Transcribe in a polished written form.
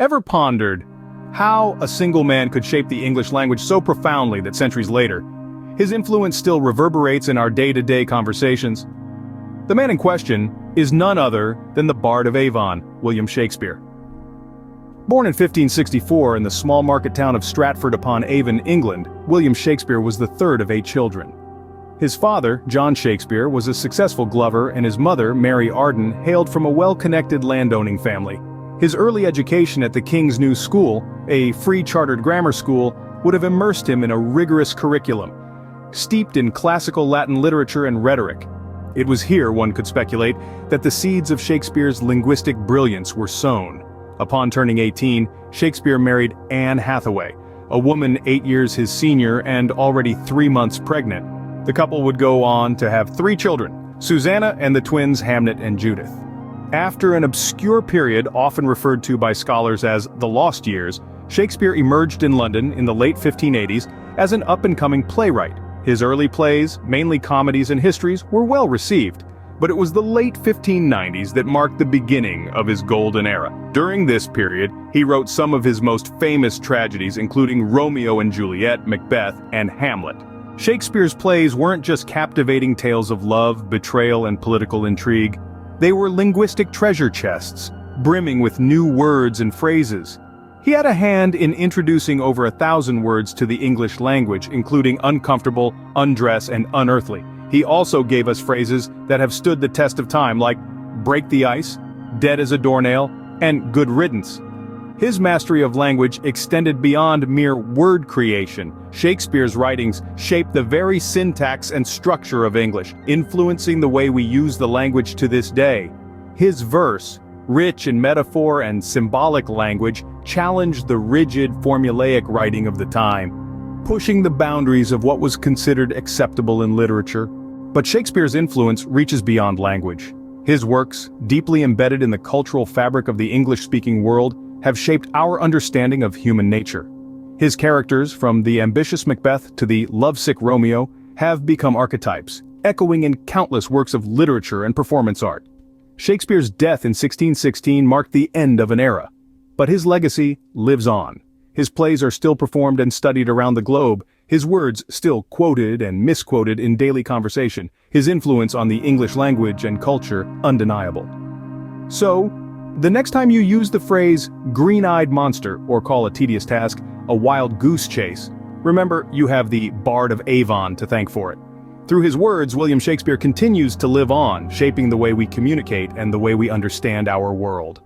Ever pondered how a single man could shape the English language so profoundly that centuries later, his influence still reverberates in our day-to-day conversations? The man in question is none other than the Bard of Avon, William Shakespeare. Born in 1564 in the small market town of Stratford-upon-Avon, England, William Shakespeare was the third of 8 children. His father, John Shakespeare, was a successful glover, and his mother, Mary Arden, hailed from a well-connected landowning family. His early education at the King's New School, a free chartered grammar school, would have immersed him in a rigorous curriculum, steeped in classical Latin literature and rhetoric. It was here, one could speculate, that the seeds of Shakespeare's linguistic brilliance were sown. Upon turning 18, Shakespeare married Anne Hathaway, a woman 8 years his senior and already 3 months pregnant. The couple would go on to have 3 children, Susanna and the twins Hamnet and Judith. After an obscure period often referred to by scholars as the Lost Years, Shakespeare emerged in London in the late 1580s as an up-and-coming playwright. His early plays, mainly comedies and histories, were well received, but it was the late 1590s that marked the beginning of his golden era. During this period, he wrote some of his most famous tragedies, including Romeo and Juliet, Macbeth, and Hamlet. Shakespeare's plays weren't just captivating tales of love, betrayal, and political intrigue. They were linguistic treasure chests, brimming with new words and phrases. He had a hand in introducing over 1,000 words to the English language, including uncomfortable, undress, and unearthly. He also gave us phrases that have stood the test of time, like break the ice, dead as a doornail, and good riddance. His mastery of language extended beyond mere word creation. Shakespeare's writings shaped the very syntax and structure of English, influencing the way we use the language to this day. His verse, rich in metaphor and symbolic language, challenged the rigid, formulaic writing of the time, pushing the boundaries of what was considered acceptable in literature. But Shakespeare's influence reaches beyond language. His works, deeply embedded in the cultural fabric of the English-speaking world, have shaped our understanding of human nature. His characters, from the ambitious Macbeth to the lovesick Romeo, have become archetypes, echoing in countless works of literature and performance art. Shakespeare's death in 1616 marked the end of an era, but his legacy lives on. His plays are still performed and studied around the globe, his words still quoted and misquoted in daily conversation, his influence on the English language and culture undeniable. So, the next time you use the phrase green-eyed monster or call a tedious task a wild goose chase, remember you have the Bard of Avon to thank for it. Through his words, William Shakespeare continues to live on, shaping the way we communicate and the way we understand our world.